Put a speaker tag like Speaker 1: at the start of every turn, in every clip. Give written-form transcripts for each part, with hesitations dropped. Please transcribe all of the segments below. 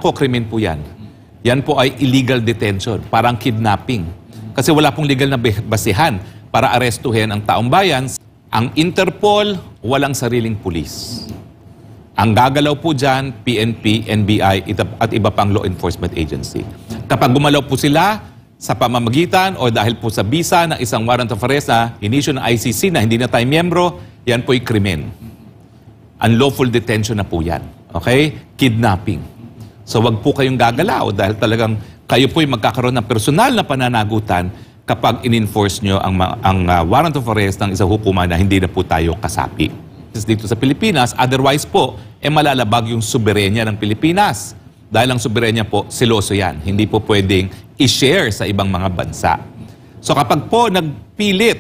Speaker 1: Naku, krimen po yan. Yan po ay illegal detention, parang kidnapping. Kasi wala pong legal na basihan para arestuhin ang taong bayan. Ang Interpol, walang sariling pulis. Ang gagalaw po dyan, PNP, NBI at iba pang law enforcement agency. Kapag gumalaw po sila sa pamamagitan o dahil po sa bisa ng isang warrant of arrest na inisyu ng ICC na hindi na tayo miyembro, yan po'y krimen. Unlawful detention na po yan. Okay? Kidnapping. So wag po kayong gagalaw dahil talagang kayo po'y magkakaroon ng personal na pananagutan kapag in-enforce nyo ang warrant of arrest ng isang hukuman na hindi na po tayo kasapi. Dito sa Pilipinas, otherwise po, malalabag yung soberenya ng Pilipinas. Dahil ang soberenya po, siloso yan. Hindi po pwedeng i-share sa ibang mga bansa. So kapag po nagpilit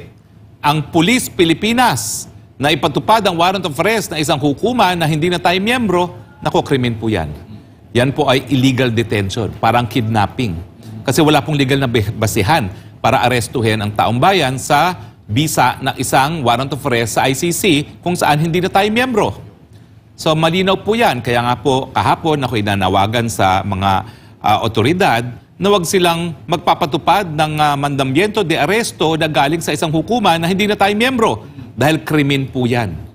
Speaker 1: ang Pulis Pilipinas na ipatupad ang warrant of arrest ng isang hukuman na hindi na tayo miyembro, naku, krimen po yan. Yan po ay illegal detention, parang kidnapping. Kasi wala pong legal na basihan para arestuhin ang taong bayan sa bisa ng isang warrant of arrest sa ICC kung saan hindi na tayo miyembro. So malinaw po yan. Kaya nga po kahapon ako'y nanawagan sa mga otoridad na wag silang magpapatupad ng mandamiento de aresto na galing sa isang hukuman na hindi na tayo miyembro. Dahil krimen po yan.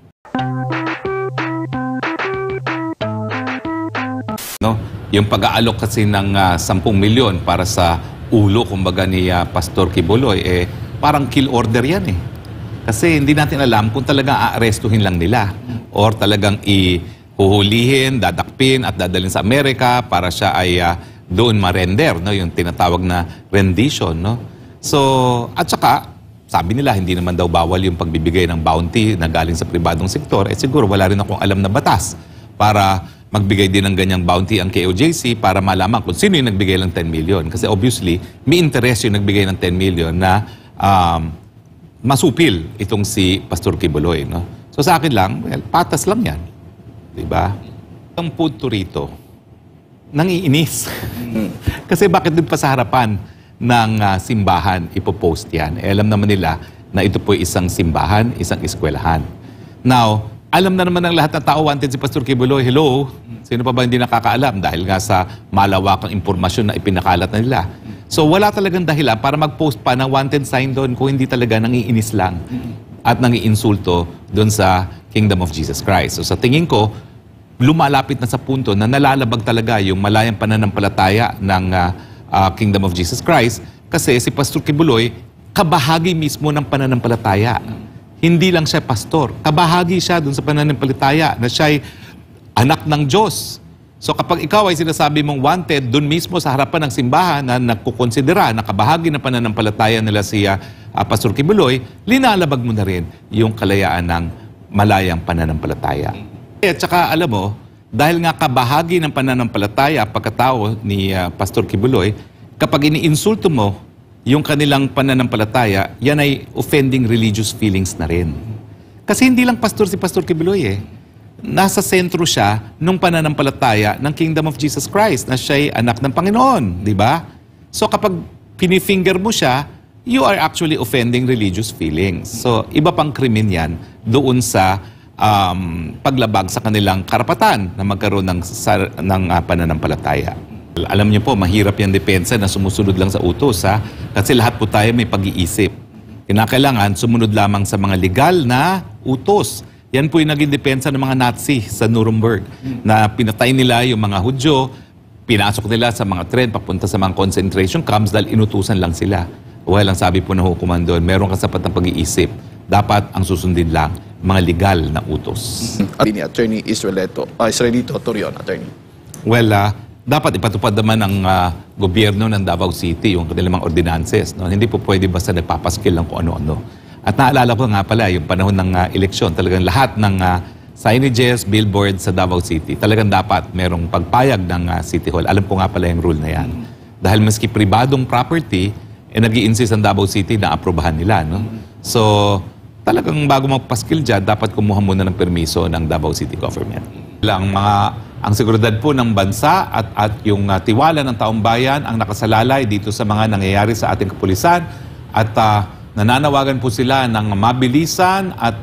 Speaker 1: No? Yung pag-aalok kasi ng 10 milyon para sa ulo kumbaga ni Pastor Quiboloy, parang kill order yan eh. Kasi hindi natin alam kung talagang aarestuhin lang nila or talagang ihuhulihin, dadakpin at dadalhin sa Amerika para siya ay doon ma-render, no? Yung tinatawag na rendition. No? So, at saka, sabi nila hindi naman daw bawal yung pagbibigay ng bounty na galing sa pribadong sektor. Siguro wala rin akong alam na batas para magbigay din ng ganyang bounty ang KOJC para malaman kung sino yung nagbigay ng 10 million. Kasi obviously, may interest yung nagbigay ng 10 million na masupil itong si Pastor Quiboloy. No? So sa akin lang, well, patas lang yan. Diba? Ang punto rito, nangiinis. Kasi bakit din pa sa harapan ng simbahan ipopost yan? Alam naman nila na ito po isang simbahan, isang eskwelahan. Now, alam na naman ng lahat ng tao wanted si Pastor Quiboloy. Hello? Sino pa ba hindi nakakaalam? Dahil nga sa malawakang impormasyon na ipinakalat na nila. So wala talagang dahilan para mag-post pa ng wanted sign doon kung hindi talaga nangiinis lang at nangiinsulto doon sa Kingdom of Jesus Christ. So sa tingin ko, lumalapit na sa punto na nalalabag talaga yung malayang pananampalataya ng Kingdom of Jesus Christ kasi si Pastor Quiboloy, kabahagi mismo ng pananampalataya. Hindi lang siya pastor, kabahagi siya doon sa pananampalataya na siya'y anak ng Diyos. So kapag ikaw ay sinasabi mong wanted, doon mismo sa harapan ng simbahan na nagkukonsidera na kabahagi ng pananampalataya nila si Pastor Quiboloy, linalabag mo na rin yung kalayaan ng malayang pananampalataya. At saka alam mo, dahil nga kabahagi ng pananampalataya pagkatao ni Pastor Quiboloy, kapag iniinsulto mo yung kanilang pananampalataya, yan ay offending religious feelings na rin. Kasi hindi lang pastor si Pastor Quiboloy eh. Nasa sentro siya nung pananampalataya ng Kingdom of Jesus Christ na siya'y anak ng Panginoon, di ba? So kapag pinifinger mo siya, you are actually offending religious feelings. So iba pang krimen yan doon sa paglabag sa kanilang karapatan na magkaroon ng pananampalataya. Alam niyo po, mahirap yung depensa na sumusunod lang sa utos, ha? Kasi lahat po tayo may pag-iisip. Kinakailangan sumunod lamang sa mga legal na utos. Yan po yung naging depensa ng mga Nazi sa Nuremberg na pinatay nila yung mga Hudyo, pinasok nila sa mga tren papunta sa mga concentration camps dahil inutusan lang sila. Well, ang sabi po ng hukuman doon, meron ka sapat ng pag-iisip. Dapat ang susundin lang mga legal na utos.
Speaker 2: Ni Attorney Israelito Torion, Attorney.
Speaker 1: Well, dapat ipatupad naman ng gobyerno ng Davao City yung kanilang mga ordinances. No? Hindi po pwede basta nagpapaskil lang kung ano-ano. At naalala ko nga pala, yung panahon ng eleksyon, talagang lahat ng signages, billboard sa Davao City, talagang dapat merong pagpayag ng City Hall. Alam ko nga pala yung rule na yan. Dahil maski pribadong property, nag-i-insist ang Davao City na aprobahan nila. No? So, talagang bago magpaskil dyan, dapat kumuha muna ng permiso ng Davao City Government. Ang seguridad po ng bansa at yung tiwala ng taong bayan ang nakasalalay dito sa mga nangyayari sa ating kapulisan at nananawagan po sila ng mabilisan at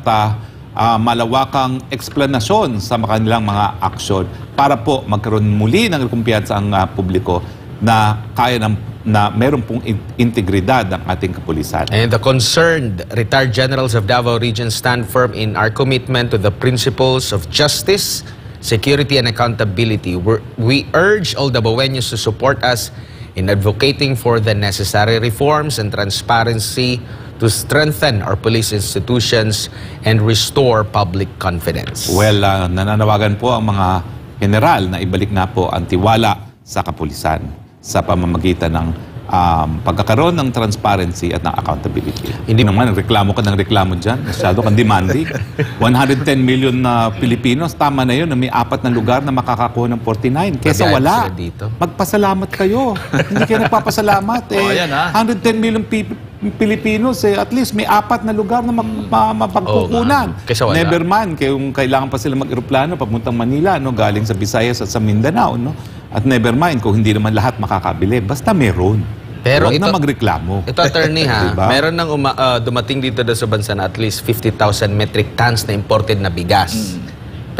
Speaker 1: malawakang eksplanasyon sa kanilang mga aksyon para po magkaroon muli ng kumpiyansa ang publiko na kaya na meron pong integridad ang ating kapulisan.
Speaker 3: And the concerned retired generals of Davao Region stand firm in our commitment to the principles of justice, security, and accountability. We urge all Davaoenos to support us in advocating for the necessary reforms and transparency to strengthen our police institutions and restore public confidence.
Speaker 1: Well, nananawagan po ang mga general na ibalik na po ang tiwala sa kapulisan sa pamamagitan ng pagkakaroon ng transparency at ng accountability. Hindi naman, reklamo ka ng reklamo dyan. Masyado kang demanding. 110 million na Pilipinos, tama na yun na may 4 na lugar na makakakuha ng 49. Kesa wala. Magpasalamat kayo. Hindi kayo nagpapasalamat.
Speaker 2: Ayan,
Speaker 1: 110 million Pilipinos, at least may 4 na lugar na mapagkukunan. Never mind, kung kailangan pa sila mag-eroplano papuntang Manila, no, galing sa Visayas at sa Mindanao, no? At never mind kung hindi naman lahat makakabili. Basta meron.
Speaker 3: Pero
Speaker 1: huwag na magreklamo.
Speaker 3: Ito, attorney, ha?
Speaker 1: Diba?
Speaker 3: Meron nang dumating dito sa bansa na at least 50,000 metric tons na imported na bigas.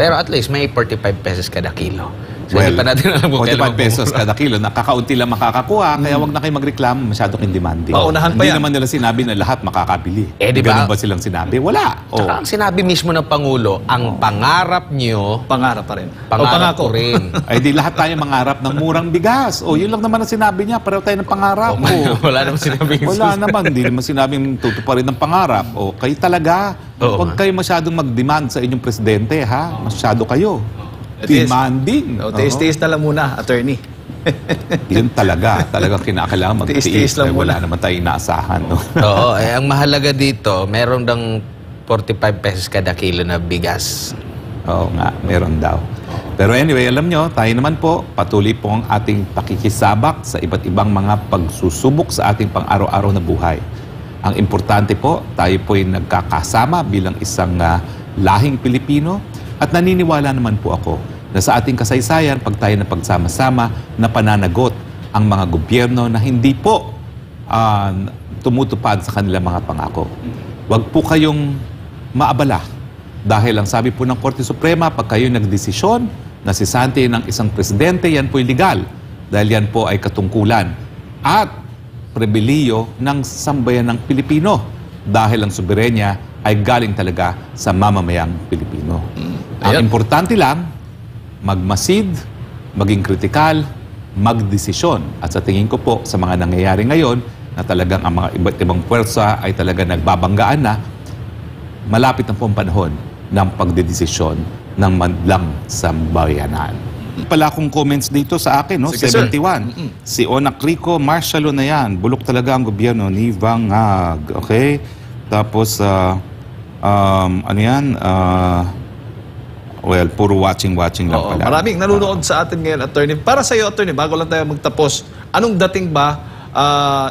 Speaker 3: Pero at least may 45 pesos kada kilo. So, hindi pa natin alam kung
Speaker 1: 45 pesos kada kilo. Nakakaunti lang makakakuha, kaya wag na kayo magreklamo, masyado kayong demanding.
Speaker 2: Paunahan pa
Speaker 1: Hindi
Speaker 2: yan.
Speaker 1: naman nila sinabi na lahat makakabili.
Speaker 3: Diba?
Speaker 1: Ganun ba silang sinabi? Wala.
Speaker 3: Tsaka ang sinabi mismo ng Pangulo, ang pangarap nyo,
Speaker 2: Pangarap pa rin.
Speaker 3: pangarap ko rin.
Speaker 1: Ay di lahat tayo mangarap ng murang bigas. Yun lang naman ang sinabi niya. Pareho tayo ng pangarap.
Speaker 3: Wala naman sinabi.
Speaker 1: Wala naman. Hindi naman sinabing tutuparin ng pangarap. Kayo talaga. Huwag kayo masyadong mag-demand sa inyong presidente, ha? Masyado kayo. Demanding.
Speaker 2: Tiis-tiis na lang muna, attorney.
Speaker 1: Yun talaga. Talagang kinakailangan mag-tiis.
Speaker 2: Tiis-tiis lang
Speaker 1: Wala
Speaker 2: muna.
Speaker 1: naman tayo inaasahan. No?
Speaker 3: Oo, ang mahalaga dito, meron dang 45 pesos kada kilo na bigas.
Speaker 1: Oo nga, meron daw. Pero anyway, alam nyo, tayo naman po, patuloy po ang ating pakikisabak sa iba't ibang mga pagsusubok sa ating pang-araw-araw na buhay. Ang importante po, tayo po ay nagkakasama bilang isang lahing Pilipino at naniniwala naman po ako na sa ating kasaysayan, pag tayo na pagsama-sama, na pananagot ang mga gobyerno na hindi po tumutupad sa kanilang mga pangako. Huwag po kayong maabala dahil ang sabi po ng Korte Suprema, pag kayo nagdesisyon na sisanti ng isang presidente, yan po ay legal dahil yan po ay katungkulan at pribiliyo ng sambayan ng Pilipino dahil ang soberenya ay galing talaga sa mamamayang Pilipino. Ang importante lang, magmasid, maging kritikal, magdesisyon. At sa tingin ko po sa mga nangyayari ngayon na talagang ang mga iba't ibang puwersa ay talaga nagbabanggaan na, malapit na po ang panahon ng pagdedesisyon ng madlang sambayanan. Pala akong comments dito sa akin, no?
Speaker 2: Sige,
Speaker 1: 71. Si Onak Rico, Marshalo na yan. Bulok talaga ang gobyerno ni Vangag. Okay? Tapos, ano yan? Well, puro watching lang pala.
Speaker 2: Maraming nanonood sa atin ngayon, attorney. Para sa iyo, attorney, bago lang tayo magtapos, anong dating ba,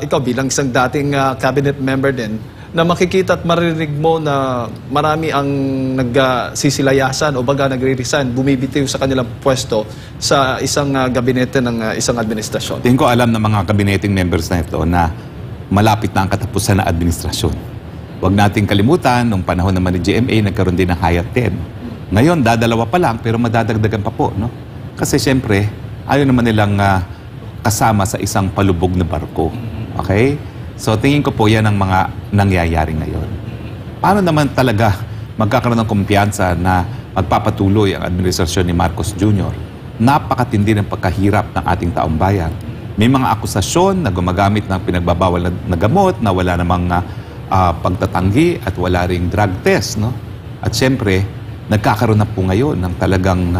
Speaker 2: ikaw bilang isang dating cabinet member din, na makikita at marinig mo na marami ang nagsisilayasan o baga nagre-resign, bumibitiw sa kanilang pwesto sa isang gabinete ng isang administrasyon?
Speaker 1: Tingin ko alam ng mga cabineting members na ito na malapit na ang katapusan ng administrasyon. Huwag nating kalimutan, nung panahon naman ni GMA, nagkaroon din ng Hayat 10. Ngayon, dadalawa pa lang, pero madadagdagan pa po, no? Kasi siyempre, ayaw naman nilang kasama sa isang palubog na barko. Okay? So, tingin ko po yan ang mga nangyayari ngayon. Paano naman talaga magkakaroon ng kumpiyansa na magpapatuloy ang administrasyon ni Marcos Jr.? Napakatindi ng pagkahirap ng ating taong bayan. May mga akusasyon na gumagamit ng pinagbabawal na gamot, na wala namang pagtatanggi at wala ring drug test, no? At siyempre, nagkakaroon na po ngayon ng talagang,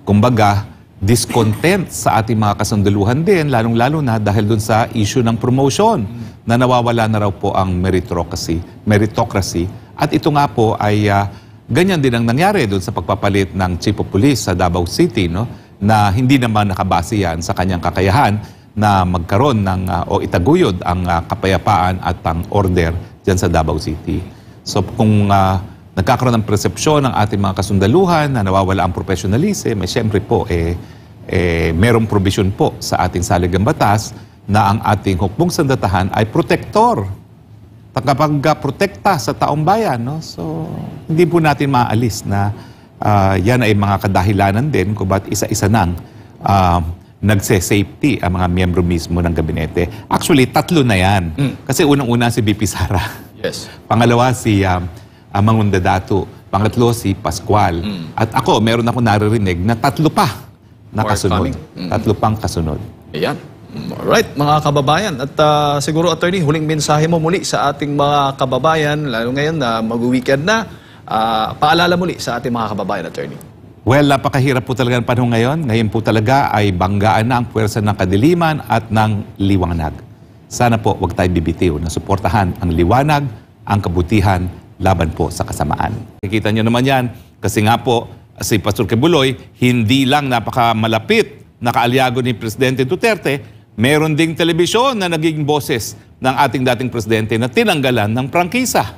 Speaker 1: kumbaga, discontent sa ating mga kasundaluhan din, lalong-lalo na dahil dun sa issue ng promotion na nawawala na raw po ang meritocracy. At ito nga po ay ganyan din ang nangyari dun sa pagpapalit ng Chief of Police sa Davao City, no? Na hindi naman nakabase yan sa kanyang kakayahan na magkaroon ng o itaguyod ang kapayapaan at ang order dyan sa Davao City. So kung nagkakaroon ng persepsyon ng ating mga kasundaluhan na nawawala ang professionalism, siyempre po, merong provision po sa ating saligang batas na ang ating hukbong sandatahan ay protektor tagapagprotekta sa taong bayan. No? So, hindi po natin maaalis na yan ay mga kadahilanan din kung ba't isa-isa nang nagse-safety ang mga miyembro mismo ng gabinete. Actually, 3 na yan. Kasi unang-una si BP Sara.
Speaker 2: Yes.
Speaker 1: Pangalawa si Mangunda Datu. Pangatlo si Pascual. At ako, meron ako naririnig na 3 pa na
Speaker 2: More
Speaker 1: kasunod.
Speaker 2: coming.
Speaker 1: 3 pang kasunod.
Speaker 2: Ayan. Alright, mga kababayan. At siguro, attorney, huling mensahe mo muli sa ating mga kababayan, lalo ngayon na mag-weekend na, paalala muli sa ating mga kababayan, attorney.
Speaker 1: Well, napakahirap po talaga ang panahon ngayon. Ngayon po talaga ay banggaan na ang puwersa ng kadiliman at ng liwanag. Sana po huwag tayo bibitiw na suportahan ang liwanag, ang kabutihan, laban po sa kasamaan. Nakikita nyo naman yan kasi nga po si Pastor Kibuloy, hindi lang napakamalapit na kaalyago ni Presidente Duterte, meron ding telebisyon na naging boses ng ating dating presidente na tinanggalan ng prangkisa.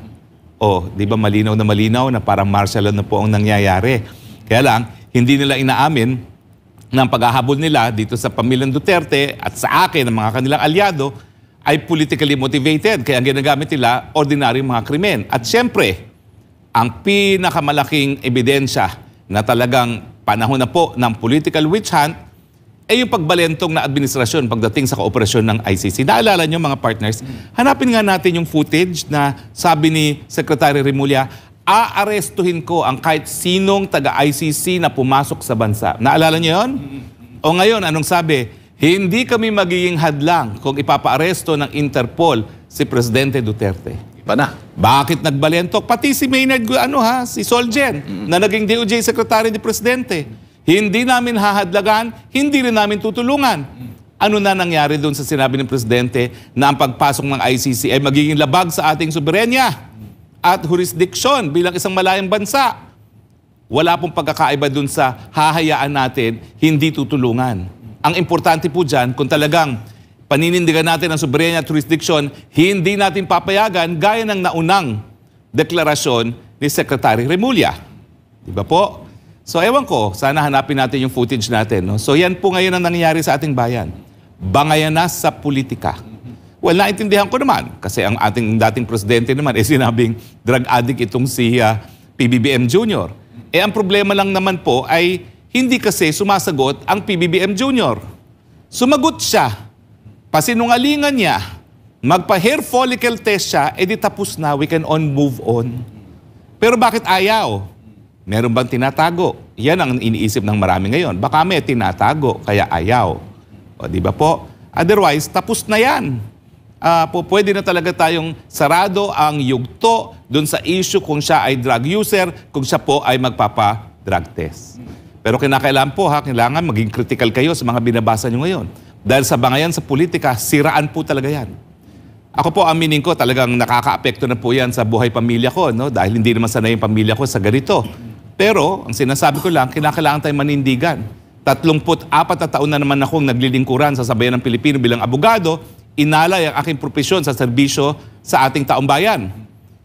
Speaker 1: O, di ba malinaw na parang martial law na po ang nangyayari. Kaya lang, hindi nila inaamin ng paghahabol nila dito sa pamilyang Duterte at sa akin, ang mga kanilang alyado, ay politically motivated. Kaya ang ginagamit nila, ordinaryong mga krimen. At syempre, ang pinakamalaking ebidensya na talagang panahon na po ng political witch hunt ay yung pagbalentong na administrasyon pagdating sa kooperasyon ng ICC. Naalala nyo mga partners, hanapin nga natin yung footage na sabi ni Secretary Remulla, aarestuhin ko ang kahit sinong taga-ICC na pumasok sa bansa. Naalala niyo yun? O ngayon, anong sabi? Hindi kami magiging hadlang kung ipapaaresto ng Interpol si Presidente Duterte.
Speaker 2: Iba na.
Speaker 1: Bakit nagbalentok? Pati si Maynard, si Solgen, na naging DOJ Secretary ni Presidente. Hindi namin hahadlagan, hindi rin namin tutulungan. Ano na nangyari doon sa sinabi ng Presidente na ang pagpasok ng ICC ay magiging labag sa ating soberenya at jurisdiction bilang isang malayang bansa. Wala pong pagkakaiba dun sa hahayaan natin, hindi tutulungan. Ang importante po dyan, kung talagang paninindigan natin ang soberenya at jurisdiction, hindi natin papayagan gaya ng naunang deklarasyon ni Secretary Remulla. Di ba po? So ewan ko, sana hanapin natin yung footage natin. No? So yan po ngayon ang nangyayari sa ating bayan. Bangayan na sa politika. Well, naintindihan ko naman kasi ang ating dating presidente naman sinabing drug addict itong si PBBM Jr. Ang problema lang naman po ay hindi kasi sumasagot ang PBBM Jr. Sumagot siya, pasinungalingan niya, magpa-hair follicle test siya, edi tapos na, we can move on. Pero bakit ayaw? Meron bang tinatago? Yan ang iniisip ng marami ngayon. Baka may tinatago, kaya ayaw. O di ba po? Otherwise, tapos na yan. Pwede na talaga tayong sarado ang yugto dun sa issue kung siya ay drug user, kung siya po ay magpapa-drug test. Pero kinakailangan po kailangan maging critical kayo sa mga binabasa nyo ngayon. Dahil sa bangayan sa politika, siraan po talaga yan. Ako po, aminin ko, talagang nakaka-apekto na po yan sa buhay pamilya ko, no? Dahil hindi naman sanay yung pamilya ko sa ganito. Pero, ang sinasabi ko lang, kinakailangan tayong manindigan. 34 na taon na naman akong naglilingkuran sa Sambayan ng Pilipino bilang abogado, inalay ang aking propesyon sa serbisyo sa ating taong bayan.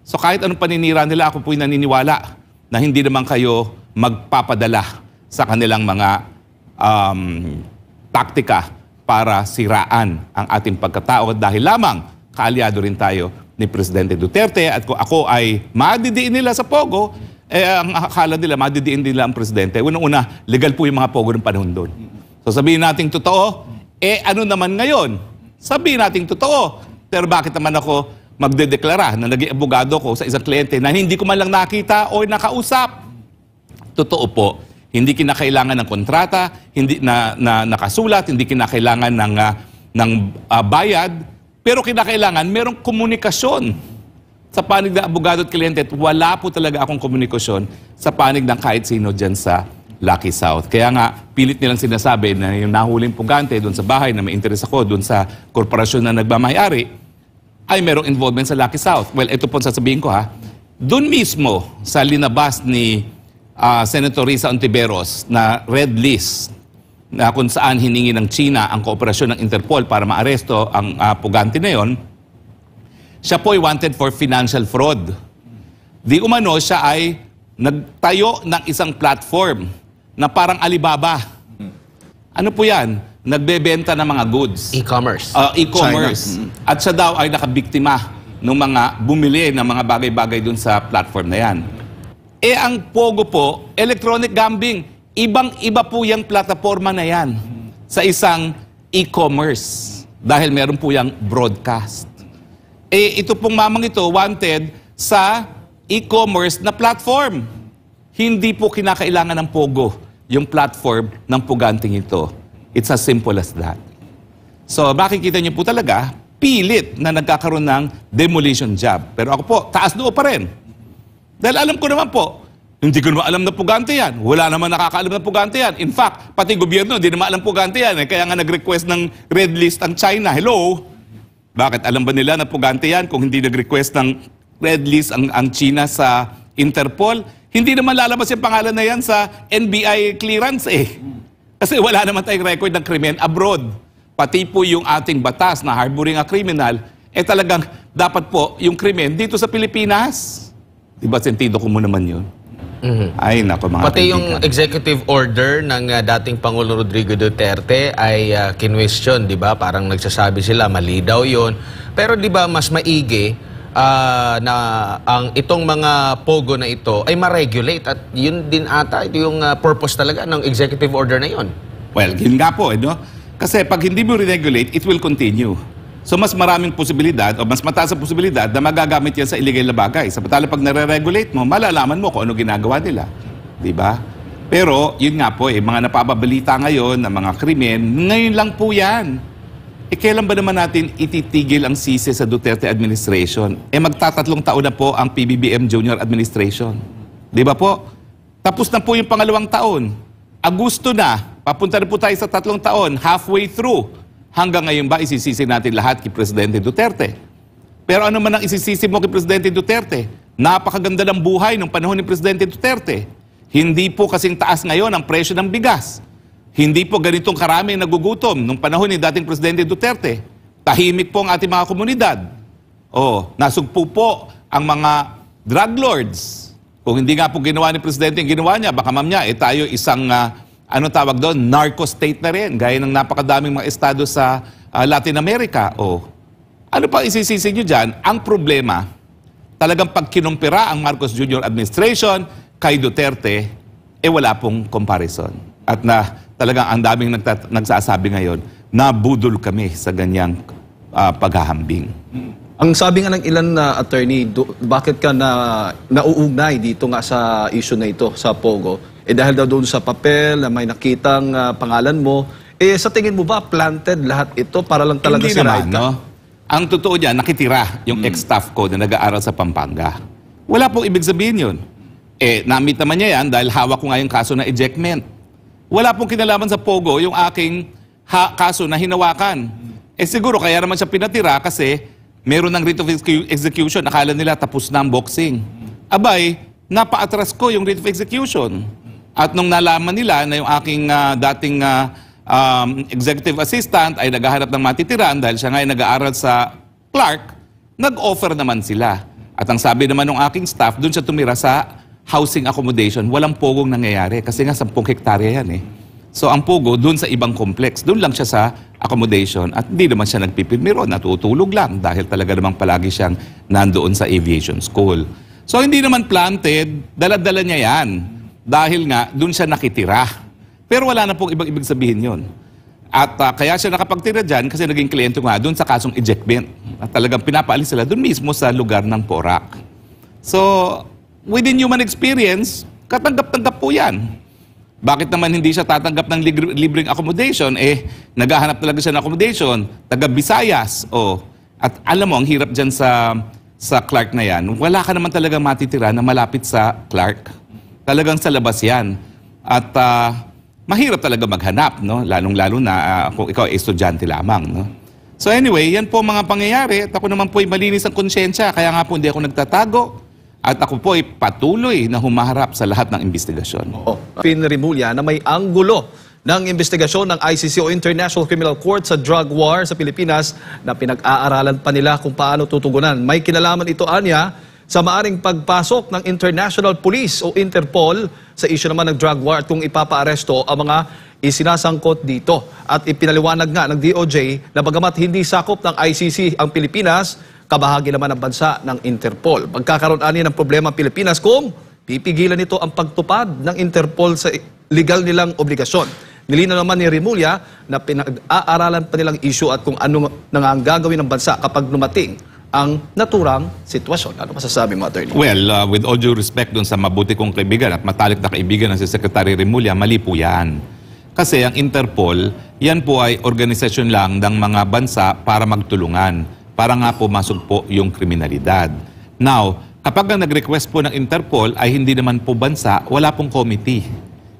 Speaker 1: So kahit anong paninira nila, ako po'y naniniwala na hindi naman kayo magpapadala sa kanilang mga taktika para siraan ang ating pagkatao dahil lamang kaalyado rin tayo ni Presidente Duterte at kung ako ay madidiin nila sa Pogo, ang akala nila madidiin nila ang Presidente. Unang-una, legal po yung mga Pogo ng panahon doon. So sabihin natin totoo, ano naman ngayon? Sabihin natin totoo. Pero bakit naman ako magdedeklara na naging abogado ko sa isang kliyente na hindi ko man lang nakita o nakausap? Totoo po, hindi kinakailangan ng kontrata, hindi na nakasulat, hindi kinakailangan ng bayad, pero kinakailangan merong komunikasyon sa panig ng abogado at kliyente. At wala po talaga akong komunikasyon sa panig ng kahit sino dyan sa Lucky South. Kaya nga, pilit nilang sinasabi na yung nahuling pugante doon sa bahay na may interest ako doon sa korporasyon na nagmamayari, ay merong involvement sa Lucky South. Well, ito po sasabihin ko doon mismo sa linabas ni Senator Risa Ontiveros na red list na kung saan hiningi ng China ang kooperasyon ng Interpol para maaresto ang pugante na yon, siya po ay wanted for financial fraud. Di umano siya ay nagtayo ng isang platform na parang Alibaba. Ano po yan? Nagbebenta ng mga goods.
Speaker 3: E-commerce.
Speaker 1: E-commerce. At siya daw ay nakabiktima ng mga bumili ng mga bagay-bagay dun sa platform na yan. Eh ang Pogo po, electronic gambling, ibang-iba po yung plataforma na yan sa isang e-commerce dahil meron po yung broadcast. Eh ito pong mamang ito wanted sa e-commerce na platform. Hindi po kinakailangan ng Pogo yung platform ng puganting ito. It's as simple as that. So makikita niyo po talaga, pilit na nagkakaroon ng demolition job. Pero ako po, taas noo pa rin. Dahil alam ko naman po, hindi ko naman alam na pugante yan. Wala naman nakakaalam na pugante yan. In fact, pati gobyerno, hindi naman alam pugante yan. Kaya nga nag-request ng red list ang China. Hello? Bakit? Alam ba nila na pugante yan kung hindi nag-request ng red list ang China sa Interpol? Hindi naman lalabas yung pangalan na yan sa NBI clearance eh. Kasi wala naman tayong record ng krimen abroad. Pati po yung ating batas na harboring a criminal, eh talagang dapat po yung krimen dito sa Pilipinas. Diba sentido ko mo naman yun? Ay, nako mga
Speaker 3: Pati yung
Speaker 1: kaibigan.
Speaker 3: executive order ng dating Pangulo Rodrigo Duterte ay kinwestiyon, di ba? Parang nagsasabi sila, mali daw yun. Pero di ba mas maigi na itong mga Pogo na ito ay ma-regulate at yun din ata, ito yung purpose talaga ng executive order na yun.
Speaker 1: Well, yun nga po, no? Kasi pag hindi mo re-regulate, it will continue. So mas maraming posibilidad o mas mataas ang posibilidad na magagamit yan sa illegal na bagay. Samantala pag nare-regulate mo, malalaman mo kung ano ginagawa nila. Di ba? Pero yun nga po, mga napapabalita ngayon ng mga krimen, ngayon lang po yan. Kailan ba naman natin ititigil ang sisi sa Duterte administration? Magtatatlong taon na po ang PBBM Junior administration. Di ba po? Tapos na po yung pangalawang taon. Agosto na, papunta na po tayo sa 3 taon, halfway through. Hanggang ngayon ba isisisi natin lahat kay Presidente Duterte? Pero ano man ang isisisi mo kay Presidente Duterte? Napakaganda ng buhay ng panahon ni Presidente Duterte. Hindi po kasing taas ngayon ang presyo ng bigas. Hindi po ganitong karami nagugutom nung panahon ni dating Presidente Duterte. Tahimik po ang ating mga komunidad. Nasugpo po ang mga drug lords. Kung hindi nga po ginawa ni Presidente yung ginawa niya, baka mamaya tayo isang, tawag doon, narco state na rin, gaya ng napakadaming mga estado sa Latin America. Ano pa isisisi nyo dyan? Ang problema, talagang pag kinumpira ang Marcos Jr. administration kay Duterte, wala pong comparison. At talagang ang daming nagsasabi ngayon, nabudol kami sa ganyang paghahambing.
Speaker 2: Ang sabi nga ng ilan na attorney, bakit ka nauugnay dito nga sa issue na ito, sa Pogo? Dahil daw doon sa papel na may nakitang pangalan mo, sa tingin mo ba planted lahat ito para lang talaga
Speaker 1: Hindi
Speaker 2: sirain
Speaker 1: naman,
Speaker 2: ka?
Speaker 1: no? Ang totoo dyan, nakitira yung ex-staff ko na nag-aaral sa Pampanga. Wala pong ibig sabihin yun. Na-meet naman niya yan dahil hawak ko nga yung kaso na ejectment. Wala pong kinalaman sa Pogo yung aking kaso na hinawakan. Siguro kaya naman siya pinatira kasi meron ng writ of execution. Akala nila tapos na ang boxing. Abay, napa-atras ko yung writ of execution. At nung nalaman nila na yung aking dating executive assistant ay naghahanap ng matitiran dahil siya nga ay nag-aaral sa Clark, nag-offer naman sila. At ang sabi naman ng aking staff, doon siya tumira sa housing accommodation. Walang Pogong nangyayari kasi nga 10 hektarya yan eh. So ang Pogo, doon sa ibang complex, doon lang siya sa accommodation at hindi naman siya nagpipirmiro, natutulog lang dahil talaga namang palagi siyang nandoon sa aviation school. So hindi naman planted, dala-dala niya yan dahil nga doon siya nakitira. Pero wala na pong ibig sabihin yon. At kaya siya nakapagtira dyan kasi naging kliyente nga doon sa kasong ejectment. At talagang pinapaalis sila doon mismo sa lugar ng Porac. So within human experience, katanggap-tanggap po yan. Bakit naman hindi siya tatanggap ng libreng accommodation? Naghahanap talaga siya ng accommodation, taga Visayas. At alam mo, ang hirap dyan sa Clark na yan, wala ka naman talaga matitira na malapit sa Clark. Talagang sa labas yan. At mahirap talaga maghanap, no? Lalong-lalo na kung ikaw ay estudyante lamang. No? So anyway, yan po mga pangyayari. At ako naman po ay malinis ang konsyensya, kaya nga po hindi ako nagtatago. At ako po ay patuloy na humaharap sa lahat ng investigasyon.
Speaker 2: Pin Rimulya na may anggulo ng investigasyon ng ICC o International Criminal Court sa drug war sa Pilipinas na pinag-aaralan pa nila kung paano tutugunan. May kinalaman ito, Anya, sa maaring pagpasok ng International Police o Interpol sa issue naman ng drug war at kung ipapaaresto ang mga isinasangkot dito. At ipinaliwanag nga ng DOJ na bagamat hindi sakop ng ICC ang Pilipinas, kabahagi naman ng bansa ng Interpol. Magkakaroon ani ng problema ang Pilipinas kung pipigilan nito ang pagtupad ng Interpol sa legal nilang obligasyon. Nilinaw naman ni Remulla na pinag-aaralan pa nilang issue at kung ano na ang gagawin ng bansa kapag dumating ang naturang sitwasyon. Ano masasabi mo, Attorney?
Speaker 1: Well, with all due respect dun sa mabuti kong kaibigan at matalik na kaibigan ng si Secretary Remulla, mali po yan. Kasi ang Interpol, yan po ay organisasyon lang ng mga bansa para magtulungan, para nga po masok po yung kriminalidad. Now, kapag ang nag-request po ng Interpol ay hindi naman po bansa, wala pong committee.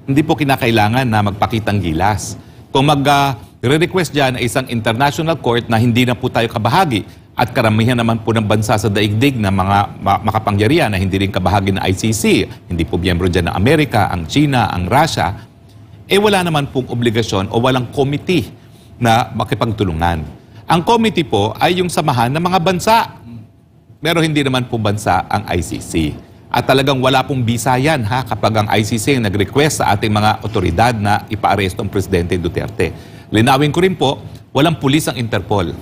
Speaker 1: Hindi po kinakailangan na magpakitang gilas. Kung mag-request dyan ay isang international court na hindi na po tayo kabahagi at karamihan naman po ng bansa sa daigdig na mga makapangyarihan na hindi rin kabahagi ng ICC, hindi po miyembro dyan ng Amerika, ang China, ang Russia, wala naman pong obligasyon o walang committee na makipagtulungan. Ang committee po ay yung samahan ng mga bansa. Pero hindi naman po bansa ang ICC. At talagang wala pong bisa yan kapag ang ICC nag-request sa ating mga otoridad na ipaaresto ang Presidente Duterte. Linawin ko rin po, walang pulis ang Interpol.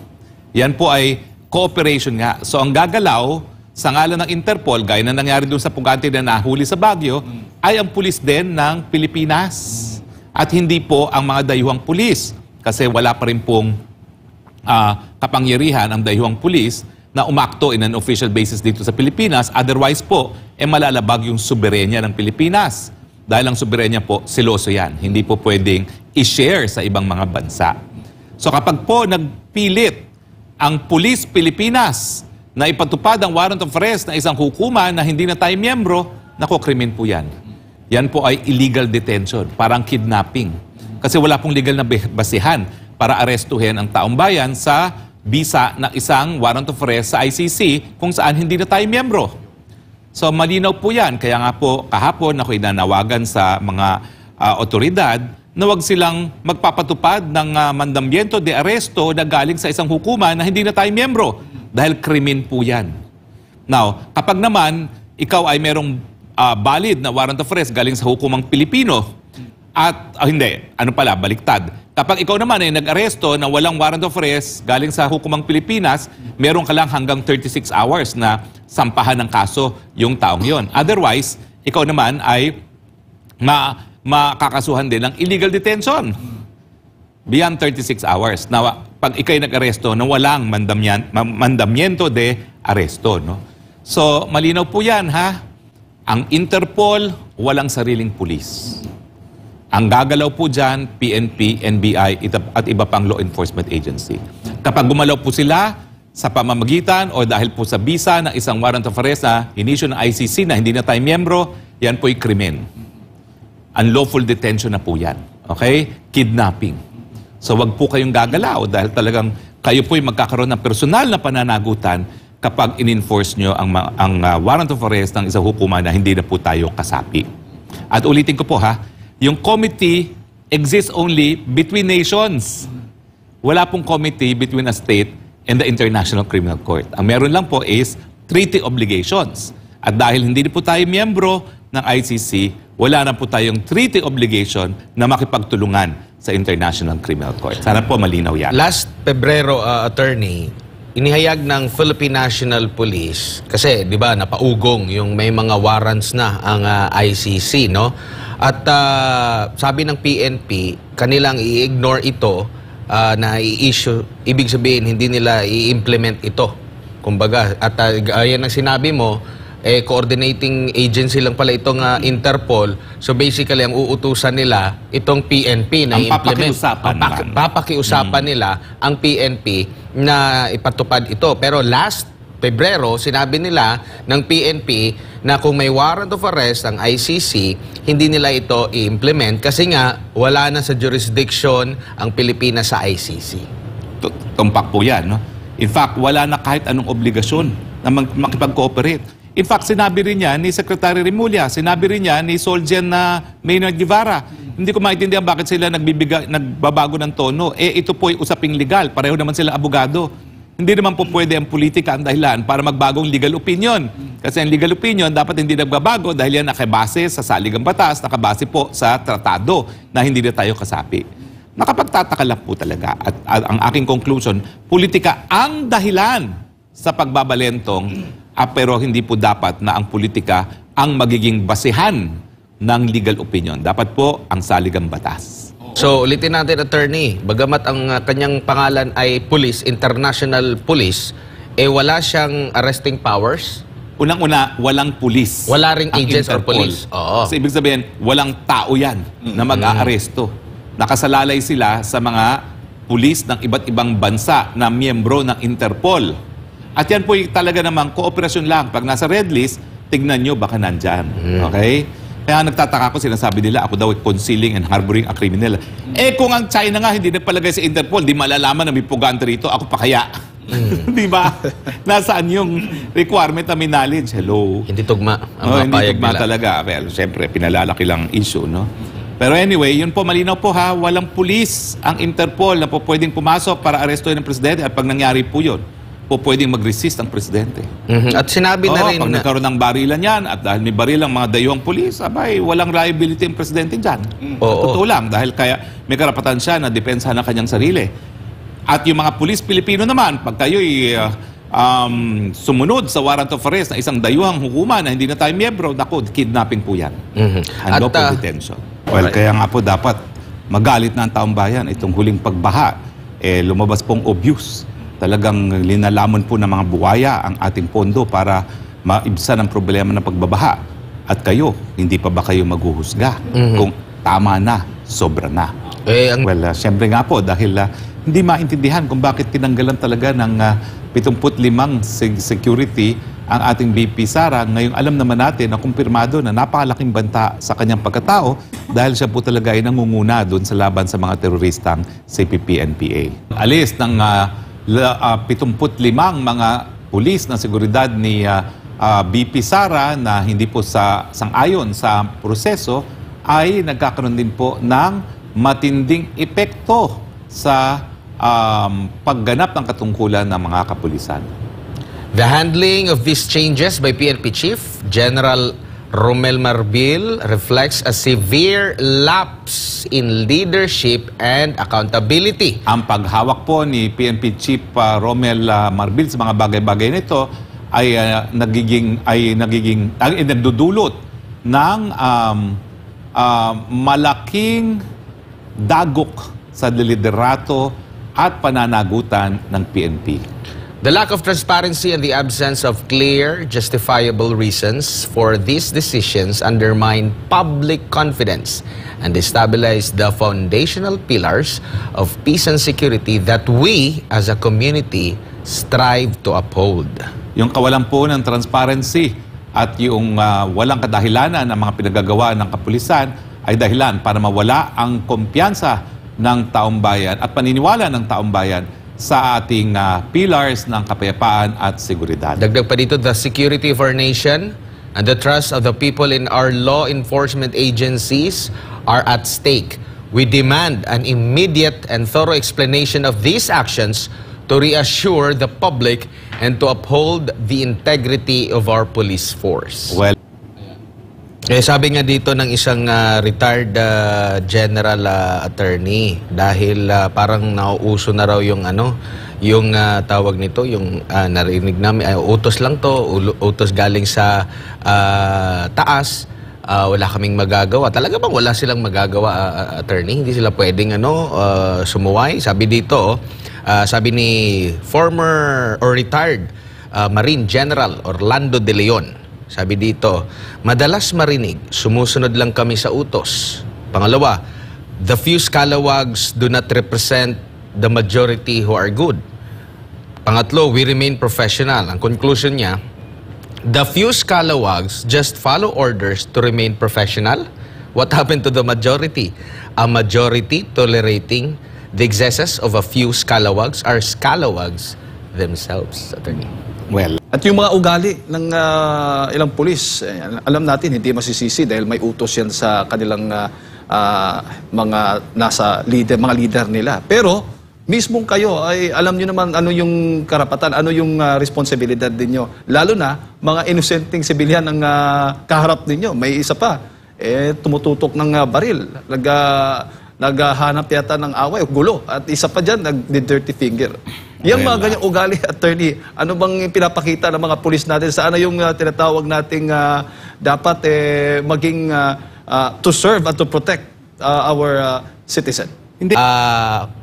Speaker 1: Yan po ay cooperation nga. So ang gagalaw sa ngalan ng Interpol, gaya na nangyari doon sa pugante na nahuli sa Baguio, ay ang pulis din ng Pilipinas. At hindi po ang mga dayuhang pulis. Kasi wala pa rin pong kapangyarihan ang dayuhang pulis na umakto in an official basis dito sa Pilipinas. Otherwise po, malalabag yung soberenya ng Pilipinas. Dahil ang soberenya po, siloso yan. Hindi po pwedeng i-share sa ibang mga bansa. So kapag po nagpilit ang Pulis Pilipinas na ipatupad ang warrant of arrest na isang hukuman na hindi na tayo miyembro, nako, krimen po yan. Yan po ay illegal detention, parang kidnapping. Kasi wala pong legal na basihan para arestuhin ang taong bayan sa bisa ng isang warrant of arrest sa ICC kung saan hindi na tayo miyembro. So malinaw po yan. Kaya nga po kahapon ako'y nanawagan sa mga otoridad na wag silang magpapatupad ng mandamiento de aresto na galing sa isang hukuman na hindi na tayo miyembro. Dahil krimen po yan. Now, kapag naman ikaw ay merong valid na warrant of arrest galing sa hukumang Pilipino at baliktad. Kapag ikaw naman ay nag-aresto na walang warrant of arrest galing sa hukumang Pilipinas, meron ka lang hanggang 36 hours na sampahan ng kaso yung taong yon. Otherwise, ikaw naman ay makakasuhan din ng illegal detention beyond 36 hours. Na pag ikay nag-aresto na walang mandamiento de aresto, no? So, malinaw po yan, Ang Interpol, walang sariling pulis. Ang gagalaw po dyan, PNP, NBI, at iba pang law enforcement agency. Kapag gumalaw po sila sa pamamagitan o dahil po sa bisa ng isang warrant of arrest na inisyu ng ICC na hindi na tayo miyembro, yan po'y krimen. Unlawful detention na po yan. Okay? Kidnapping. So wag po kayong gagalaw dahil talagang kayo po'y magkakaroon ng personal na pananagutan kapag in-enforce nyo ang warrant of arrest ng isang hukuman na hindi na po tayo kasapi. At ulitin ko po yung committee exists only between nations. Wala pong committee between a state and the International Criminal Court. Ang meron lang po is treaty obligations. At dahil hindi na po tayo miyembro ng ICC, wala na po tayong treaty obligation na makipagtulungan sa International Criminal Court. Sana po malinaw yan.
Speaker 3: Last Pebrero, Attorney, inihayag ng Philippine National Police kasi 'di ba napaugong yung may mga warrants na ang ICC, no? At sabi ng PNP kanilang i-ignore ito na i-issue, ibig sabihin hindi nila i-implement ito. Kumbaga, at ayan ang sinabi mo, coordinating agency lang pala itong Interpol. So basically, ang uutusan nila, itong PNP na i-implement. Papakiusapan nila ang PNP na ipatupad ito. Pero last Pebrero, sinabi nila ng PNP na kung may warrant of arrest ang ICC, hindi nila ito i-implement kasi nga wala na sa jurisdiction ang Pilipinas sa ICC.
Speaker 1: Tumpak po yan, no? In fact, wala na kahit anong obligasyon na makipag-cooperate. In fact, sinabi rin niya ni Secretary Remulla, sinabi rin niya ni Solgen na Maynard Guevara. Hindi ko maintindihan bakit sila nagbabago ng tono. Ito po ay usaping legal. Pareho naman sila abogado. Hindi naman po pwede ang politika ang dahilan para magbagong legal opinion. Kasi ang legal opinion dapat hindi nagbabago dahil yan nakabase sa saligang batas, nakabase po sa tratado na hindi na tayo kasapi. Nakapagtataka lang po talaga. At ang aking conclusion, politika ang dahilan sa pagbabalentong, pero hindi po dapat na ang politika ang magiging basehan ng legal opinion. Dapat po ang saligang batas.
Speaker 3: So, ulitin natin, attorney, bagamat ang kanyang pangalan ay police, international police, wala siyang arresting powers?
Speaker 1: Unang-una, walang pulis.
Speaker 3: Wala ring
Speaker 1: ang
Speaker 3: agents or
Speaker 1: Interpol.
Speaker 3: police. Oo.
Speaker 1: Kasi ibig sabihin, walang tao yan na mag-aaresto. Nakasalalay sila sa mga pulis ng iba't ibang bansa na miyembro ng Interpol. At yan po talaga namang kooperasyon lang. Pag nasa red list, tignan nyo baka nandyan. Okay? Kaya nagtataka ko, sinasabi nila, ako daw ay concealing and harboring a criminal. Kung ang China nga hindi nagpalagay sa Interpol, di malalaman na may pugante rito, ako pa kaya. Di ba? Nasaan yung requirement na may knowledge? Hello?
Speaker 3: Hindi tugma ang mga
Speaker 1: Hindi
Speaker 3: payag
Speaker 1: tugma
Speaker 3: nila.
Speaker 1: talaga. Well, siyempre, pinalalaki lang issue, no? Pero anyway, yun po, malinaw po ha, walang pulis ang Interpol na po pwedeng pumasok para arestuhin ng presidente at pag nangyari po yun, po pwedeng mag-resist ang presidente.
Speaker 3: At sinabi na rin
Speaker 1: Pag
Speaker 3: na...
Speaker 1: nagkaroon ng barilan yan at dahil may barilang mga dayuhang pulis, abay, walang liability ang presidente dyan.
Speaker 3: Oo.
Speaker 1: Totoo lang, dahil kaya may karapatan siya na depensahan ng kanyang sarili. At yung mga pulis Pilipino naman, pag kayo'y sumunod sa warrant of arrest na isang dayuhang hukuman na hindi na tayo miyembro, naku, kidnapping po yan. Unlawful detention. Well, kaya nga po dapat magalit na ang taong bayan itong huling pagbaha. Lumabas pong obvious. Talagang linalamon po ng mga buwaya ang ating pondo para maibsan ang problema ng pagbabaha. At kayo, hindi pa ba kayo maghuhusga kung tama na, sobra na? Well, siyempre nga po, dahil hindi maintindihan kung bakit tinanggalan talaga ng 75 security ang ating BP Sara. Ngayong alam naman natin na kumpirmado na napakalaking banta sa kanyang pagkatao dahil siya po talaga ay nangunguna doon sa laban sa mga teroristang CPP-NPA. Alis ng 75 mga pulis na seguridad ni BP Sara na hindi po sang-ayon sa proseso ay nagkakaroon din po ng matinding epekto sa pagganap ng katungkulan ng mga kapulisan.
Speaker 3: The handling of these changes by PNP Chief General Romel Marbil reflects a severe lapse in leadership and accountability.
Speaker 1: Ang paghawak po ni PNP Chief Romel Marbil sa mga bagay-bagay nito ay nagdudulot ng malaking dagok sa liderato at pananagutan ng PNP.
Speaker 3: The lack of transparency and the absence of clear, justifiable reasons for these decisions undermine public confidence and destabilize the foundational pillars of peace and security that we, as a community, strive to uphold.
Speaker 1: Yung kawalan po ng transparency at yung walang kadahilanan ng mga pinagagawa ng kapulisan ay dahilan para mawala ang kumpiyansa ng taong bayan at paniniwala ng taong bayan sa ating pillars ng kapayapaan at seguridad.
Speaker 3: Dagdag pa dito, the security of our nation and the trust of the people in our law enforcement agencies are at stake. We demand an immediate and thorough explanation of these actions to reassure the public and to uphold the integrity of our police force.
Speaker 1: Well,
Speaker 3: sabi nga dito ng isang retired general attorney dahil parang nauuso na raw yung yung tawag nito, yung narinig namin, utos lang to, utos galing sa taas, wala kaming magagawa. Talaga bang wala silang magagawa, attorney? Hindi sila pwedeng sumuway? Sabi dito, sabi ni former or retired Marine General Orlando De Leon, sabi dito, madalas marinig, sumusunod lang kami sa utos. Pangalawa, the few scalawags do not represent the majority who are good. Pangatlo, we remain professional. Ang conclusion niya, the few scalawags just follow orders to remain professional. What happened to the majority? A majority tolerating the excesses of a few scalawags are scalawags themselves, attorney.
Speaker 1: well,
Speaker 2: At yung mga ugali ng ilang pulis, alam natin hindi masisisi dahil may utos yan sa kanilang mga nasa leader, mga leader nila. Pero mismong kayo ay alam nyo naman ano yung karapatan, ano yung responsibilidad ninyo. Lalo na mga inosenteng sibilyan ang kaharap ninyo. May isa pa, tumututok ng baril. Naghahanap yata ng away o gulo. At isa pa dyan, nag-dirty finger. Yung mga ganyang ugali, attorney, ano bang pinapakita ng mga pulis natin? Saan na yung tinatawag nating dapat maging to serve and to protect our citizen?
Speaker 1: Hindi.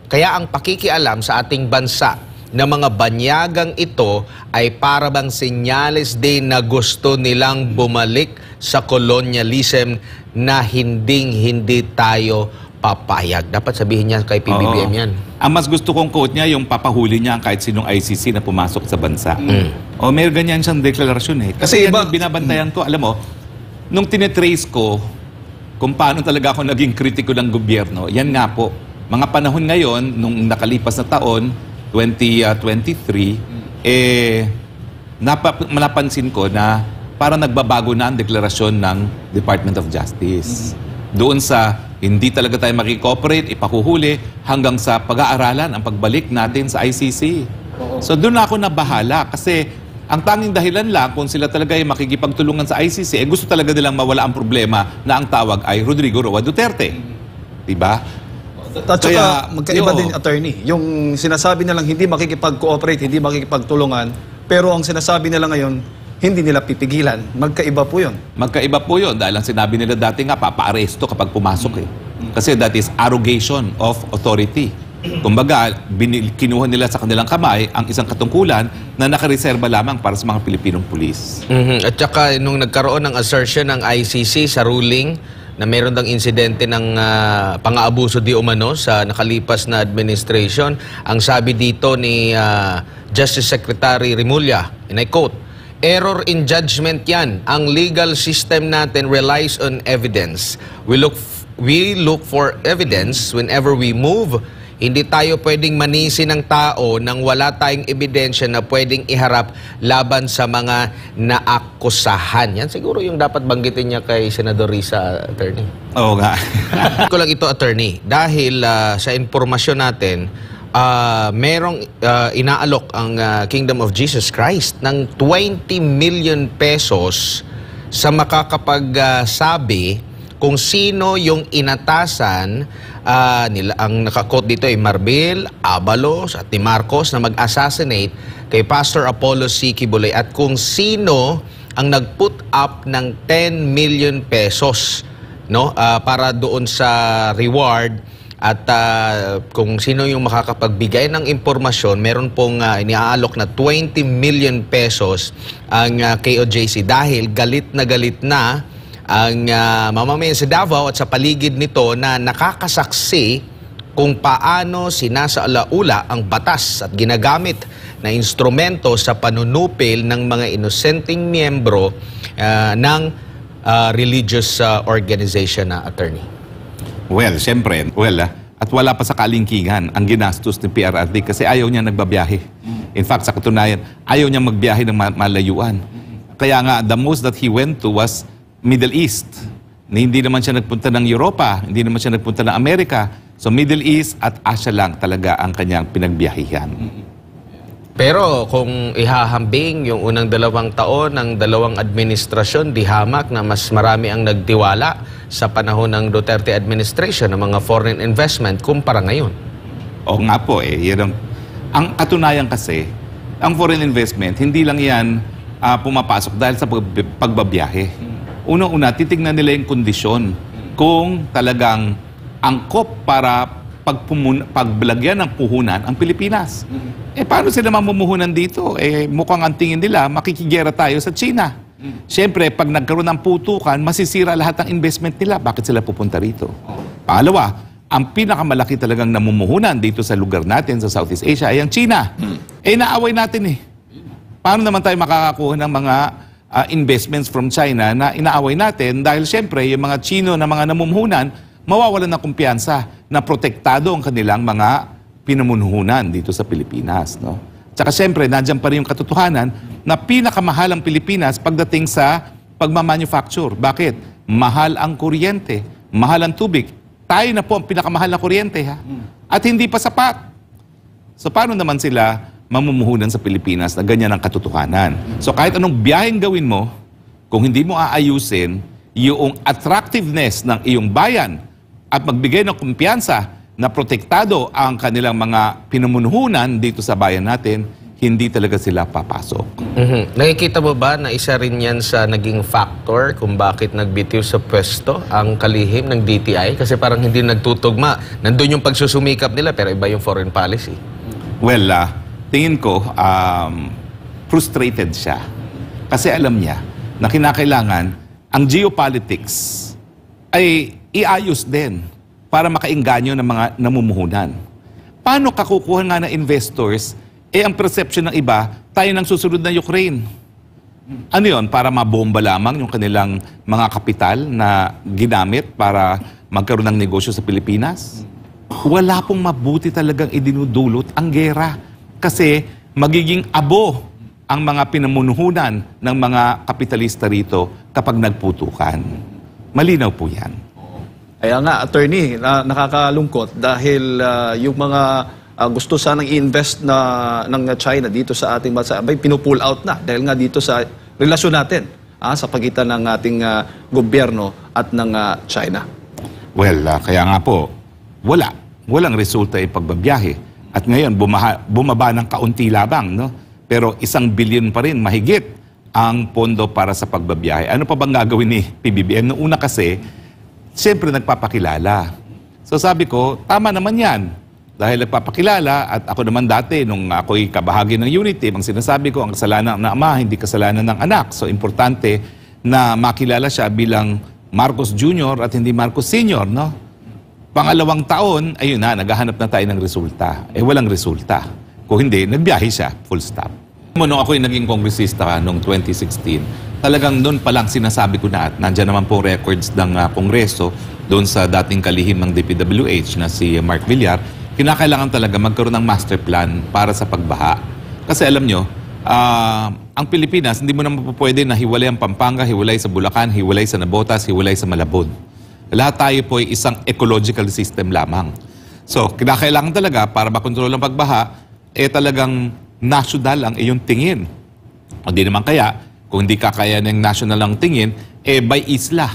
Speaker 3: Kaya ang pakikialam sa ating bansa na mga banyagang ito ay para bang senyales din na gusto nilang bumalik sa colonialism na hindi tayo papayag. Dapat sabihin niya kay PBBM yan.
Speaker 1: Ang mas gusto kong quote niya, yung papahuli niya ang kahit sinong ICC na pumasok sa bansa. O may ganyan siyang deklarasyon eh. Kasi yan yung binabantayan ko. Alam mo, nung tinetrace ko kung paano talaga ako naging kritiko ng gobyerno, yan nga po. Mga panahon ngayon, nung nakalipas na taon, 2023, napansin ko na parang nagbabago na ang deklarasyon ng Department of Justice. Doon sa hindi talaga tayo makikooperate, ipakuhuli, hanggang sa pag-aaralan ang pagbalik natin sa ICC. So doon ako nabahala kasi ang tanging dahilan lang kung sila talaga ay makikipagtulungan sa ICC, gusto talaga nilang mawala ang problema na ang tawag ay Rodrigo Roa Duterte. Diba?
Speaker 2: At saka magkaiba din, attorney. Yung sinasabi nilang hindi makikipag-cooperate, hindi makikipagtulungan, pero ang sinasabi nila ngayon, hindi nila pipigilan. Magkaiba po yun.
Speaker 1: Magkaiba po yun dahil ang sinabi nila dati nga, papa-aresto kapag pumasok eh. Kasi that is arrogation of authority. Kumbaga, kinuha nila sa kanilang kamay ang isang katungkulan na nakareserba lamang para sa mga Pilipinong pulis.
Speaker 3: At saka nung nagkaroon ng assertion ng ICC sa ruling na meron dang insidente ng pang-aabuso di umano sa nakalipas na administration, ang sabi dito ni Justice Secretary Remulla, and I quote, "Error in judgment yan. Ang legal system natin relies on evidence. We look for evidence whenever we move. Hindi tayo pwedeng manisi ng tao nang wala tayong ebidensya na pwedeng iharap laban sa mga naakusahan." Yan siguro yung dapat banggitin niya kay Senador Risa, attorney.
Speaker 1: Oo nga.
Speaker 3: Ko lang ito, attorney. Dahil sa informasyon natin, merong inaalok ang Kingdom of Jesus Christ ng 20 million pesos sa makakapagsabi kung sino yung inatasan nila. Ang nakakot dito ay Marbil, Abalos at ni Marcos na mag-assassinate kay Pastor Apollo C. Quiboloy at kung sino ang nag-put up ng 10 million pesos, no, para doon sa reward. At kung sino yung makakapagbigay ng impormasyon, meron pong iniaalok na 20 million pesos ang KOJC dahil galit na ang mamamayan sa Davao at sa paligid nito na nakakasaksi kung paano sinasalaula ang batas at ginagamit na instrumento sa panunupil ng mga inosenteng miyembro ng religious organization na, attorney.
Speaker 1: Well, siyempre, at wala pa sa kalingkingan ang ginastos ni PRRD kasi ayaw niya nagbabiyahe. In fact, sa katunayan, ayaw niya magbiyahe ng malayuan. Kaya nga, the most that he went to was Middle East. Hindi naman siya nagpunta ng Europa, hindi naman siya nagpunta ng Amerika. So Middle East at Asia lang talaga ang kanyang pinagbiyahihan.
Speaker 3: Pero kung ihahambing yung unang 2 taon ng 2 administrasyon, di hamak na mas marami ang nagtiwala sa panahon ng Duterte administration ng mga foreign investment kumpara ngayon.
Speaker 1: O nga po eh. Ang katunayan kasi, ang foreign investment, hindi lang yan pumapasok dahil sa pagbabiyahe. Unang-una, titignan nila yung kondisyon kung talagang angkop para pagbalagyan ng puhunan ang Pilipinas. Paano sila mamumuhunan dito? Mukhang ang tingin nila, makikigera tayo sa China. Siyempre, pag nagkaroon ng putukan, masisira lahat ng investment nila. Bakit sila pupunta rito? Pangalawa, ang pinakamalaki talagang namumuhunan dito sa lugar natin, sa Southeast Asia, ay ang China. Naaway natin eh. Paano naman tayo makakakuha ng mga investments from China na inaaway natin? Dahil siyempre, yung mga Chino na mga namumuhunan, mawawalan ng kumpiyansa na protektado ang kanilang mga pinamunuhunan dito sa Pilipinas. No? Tsaka siyempre, nandiyan pa rin yung katotohanan na pinakamahal ang Pilipinas pagdating sa pagmamanufacture. Bakit? Mahal ang kuryente, mahal ang tubig. Tayo na po ang pinakamahal na kuryente. Ha? At hindi pa sapat. So paano naman sila mamumuhunan sa Pilipinas na ganyan ang katotohanan? So kahit anong biyaheng gawin mo, kung hindi mo aayusin yung attractiveness ng iyong bayan at magbigay ng kumpiyansa na protektado ang kanilang mga pinamumuhunan dito sa bayan natin, hindi talaga sila papasok.
Speaker 3: Nakikita mo ba na isa rin yan sa naging factor kung bakit nagbitiw sa pwesto ang kalihim ng DTI? Kasi parang hindi nagtutugma. Nandun yung pagsusumikap nila pero iba yung foreign policy.
Speaker 1: Well, tingin ko, frustrated siya. Kasi alam niya na kinakailangan ang geopolitics ay iayos din para makainganyo ng mga namumuhunan. Paano kakukuha nga ng investors, ang perception ng iba, tayo nang susunod na Ukraine? Ano yon? Para mabomba lamang yung kanilang mga kapital na ginamit para magkaroon ng negosyo sa Pilipinas? Wala pong mabuti talagang idinudulot ang gera. Kasi magiging abo ang mga pinamunuhunan ng mga kapitalista rito kapag nagputukan. Malinaw po yan.
Speaker 2: Kaya nga, attorney, nakakalungkot dahil yung mga gusto sanang i-invest ng China dito sa ating bansa, pinupull out na dahil nga dito sa relasyon natin sa pagitan ng ating gobyerno at ng China.
Speaker 1: Well, kaya nga po, walang resulta yung pagbabiyahe. At ngayon, bumaba ng kaunti labang, no? Pero 1 billion pa rin, mahigit ang pondo para sa pagbabiyahe. Ano pa bang gagawin ni PBBM? Noong una kasi, siyempre nagpapakilala. So sabi ko, tama naman yan. Dahil nagpapakilala at ako naman dati, nung ako'y kabahagi ng Unity, ang sinasabi ko, ang kasalanan ng ama, hindi kasalanan ng anak. So importante na makilala siya bilang Marcos Jr. at hindi Marcos Sr., no? Pangalawang taon, ayun na, naghahanap na tayo ng resulta. Walang resulta. Kung hindi, nagbiyahe siya, full stop. Nung ako'y naging kongresista noong 2016, talagang doon palang sinasabi ko na at nandiyan naman po records ng kongreso doon sa dating kalihim ng DPWH na si Mark Villar, kinakailangan talaga magkaroon ng master plan para sa pagbaha. Kasi alam nyo, ang Pilipinas, hindi mo naman po pwede na hiwalay ang Pampanga, hiwalay sa Bulacan, hiwalay sa Navotas, hiwalay sa Malabon. Lahat tayo po ay isang ecological system lamang. So, kinakailangan talaga para makontrol ang pagbaha, talagang national ang iyong tingin. O di naman kaya, kung hindi kakaya ng national ang tingin, by isla.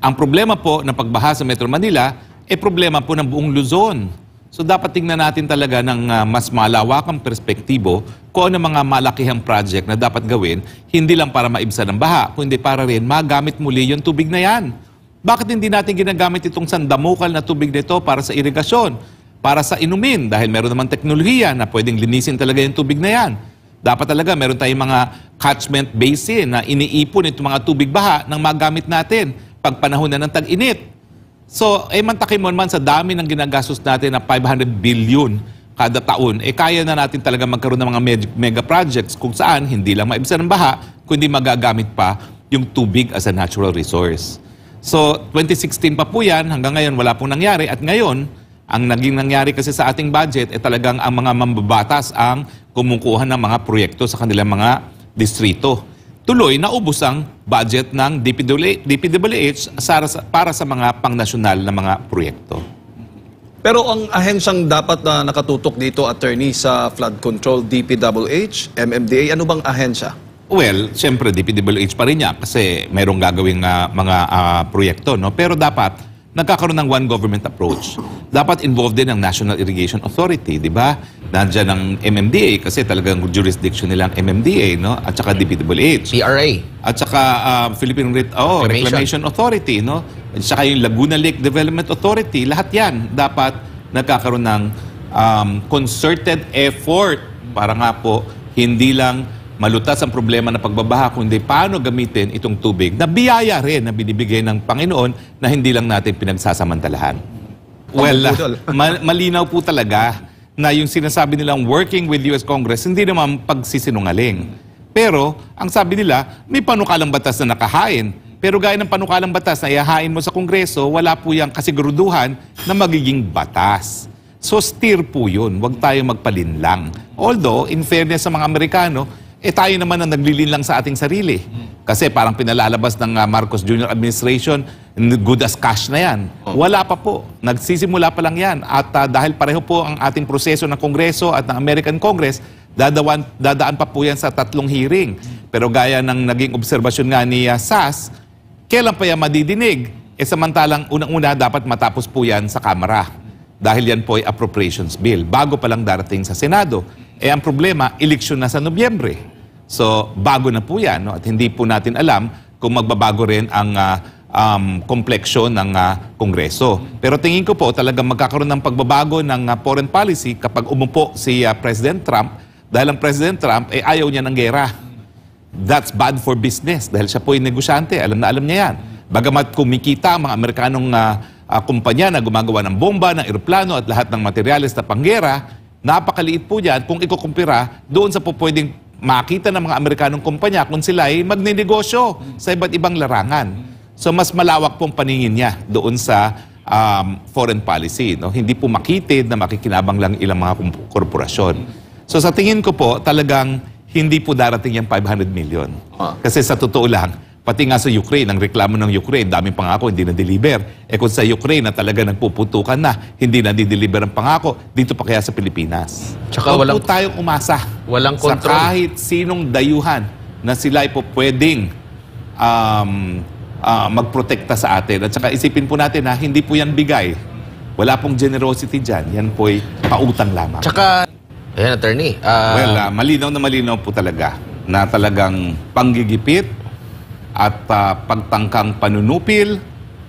Speaker 1: Ang problema po ng pagbaha sa Metro Manila, problema po ng buong Luzon. So dapat tingnan natin talaga ng mas malawakang perspektibo kung ano mga malakihang project na dapat gawin, hindi lang para maibsan ang baha, kundi para rin magamit muli yung tubig na yan. Bakit hindi natin ginagamit itong sandamukal na tubig nito para sa irigasyon, para sa inumin, dahil meron naman teknolohiya na pwedeng linisin talaga yung tubig na yan. Dapat talaga meron tayong mga catchment basin na iniipon itong mga tubig baha nang magamit natin pag panahon na ng tag-init. So, mantakin mo naman sa dami ng ginagastos natin na 500 billion kada taon, kaya na natin talaga magkaroon ng mga mega projects kung saan hindi lang maibsan ng baha, kundi magagamit pa yung tubig as a natural resource. So, 2016 pa po yan, hanggang ngayon wala pong nangyari. At ngayon, ang naging nangyari kasi sa ating budget, talagang ang mga mambabatas ang kumukuha ng mga proyekto sa kanilang mga distrito. Tuloy, naubos ang budget ng DPWH para sa mga pangnasyonal na mga proyekto.
Speaker 2: Pero ang ahensyang dapat na nakatutok dito, attorney, sa flood control, DPWH, MMDA, ano bang ahensya?
Speaker 1: Well, siyempre, DPWH pa rin niya kasi mayroong gagawing mga proyekto, no? Pero dapat nagkakaroon ng one government approach. Dapat involved din ang National Irrigation Authority, di ba? Nandiyan ang MMDA kasi talagang jurisdiction nilang MMDA, no? At saka DPWH.
Speaker 3: PRA.
Speaker 1: At saka Philippine Reclamation Authority, no? At saka yung Laguna Lake Development Authority. Lahat yan dapat nagkakaroon ng concerted effort para nga po hindi lang malutas ang problema ng pagbabaha, kundi paano gamitin itong tubig na biyaya rin na binibigay ng Panginoon na hindi lang natin pinagsasamantalahan. Well, malinaw po talaga na yung sinasabi nilang working with US Congress, hindi naman pagsisinungaling. Pero, ang sabi nila, may panukalang batas na nakahain. Pero gaya ng panukalang batas na iahain mo sa Kongreso, wala po yung kasiguruduhan na magiging batas. So, steer po yun. Huwag tayo magpalinlang. Although, in fairness sa mga Amerikano, tayo naman ang naglilin lang sa ating sarili. Kasi parang pinalalabas ng Marcos Jr. administration good as cash na yan. Wala pa po. Nagsisimula pa lang yan. At dahil pareho po ang ating proseso ng Kongreso at ng American Congress, dadaan pa po yan sa 3 hearing. Pero gaya ng naging obserbasyon nga ni SAS, kailan pa yan madidinig? Samantalang unang-una dapat matapos po yan sa Kamara. Dahil yan po ay appropriations bill. Bago pa lang darating sa Senado. Ang problema, eleksyon na sa Nobyembre. So, bago na po yan. No? At hindi po natin alam kung magbabago rin ang kompleksyon ng Kongreso. Pero tingin ko po talagang magkakaroon ng pagbabago ng foreign policy kapag umupo si President Trump dahil ang President Trump ayaw niya ng gera. That's bad for business dahil siya po yung negosyante. Alam na alam niya yan. Bagamat kumikita ang mga Amerikanong kumpanya na gumagawa ng bomba, ng eroplano at lahat ng materyales na panggera, napakaliit po yan kung ikukumpira doon sa po pwedeng makita ng mga Amerikanong kumpanya kung sila ay magninegosyo sa iba't ibang larangan. So mas malawak pong paningin niya doon sa foreign policy. No? Hindi po makitid na makikinabang lang ilang mga korporasyon. So sa tingin ko po, talagang hindi po darating yung 500 million. Kasi sa totoo lang, pati nga sa Ukraine, ang reklamo ng Ukraine, daming pangako, hindi na-deliver. Kung sa Ukraine na talaga nagpuputukan na, hindi na-deliver ang pangako, dito pa kaya sa Pilipinas.
Speaker 3: Tsaka
Speaker 1: Huwag po tayong umasa
Speaker 3: walang
Speaker 1: sa
Speaker 3: control.
Speaker 1: kahit sinong dayuhan na sila ay po pwedeng magprotekta sa atin. At saka isipin po natin na hindi po yan bigay. Wala pong generosity dyan. Yan po ay pautang lamang.
Speaker 3: Tsaka, ayan, attorney.
Speaker 1: Malinaw na malinaw po talaga na talagang panggigipit at pagtangkang panunupil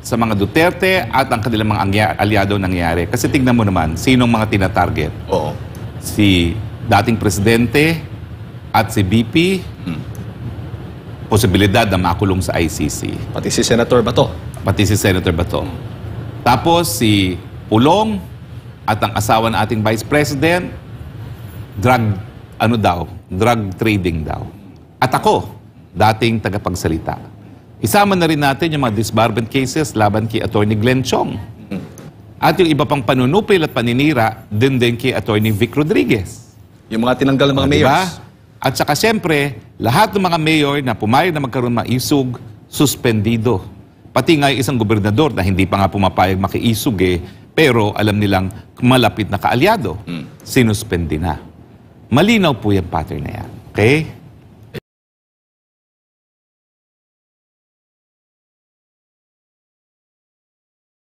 Speaker 1: sa mga Duterte at ang kanilang mga aliado nangyayari. Kasi tignan mo naman, sinong mga tinatarget?
Speaker 2: Oo.
Speaker 1: Si dating presidente at si BP, posibilidad na makulong sa ICC.
Speaker 2: Pati si Senator Bato.
Speaker 1: Pati si Senator Bato. Tapos si Pulong at ang asawa ng ating Vice President, drug trading daw. At ako, dating tagapagsalita. Isama na rin natin yung mga disbarment cases laban kay Attorney Glenn Chong. At yung iba pang panunupil at paninira din kay Attorney Vic Rodriguez.
Speaker 2: Yung mga tinanggal ng mga mayors.
Speaker 1: At saka siyempre, lahat ng mga mayor na pumayag na magkaroon maisug, suspendido. Pati nga yung isang gobernador na hindi pa nga pumapayag makiisug pero alam nilang malapit na kaalyado, sinuspendi na. Malinaw po yung pattern na yan. Okay?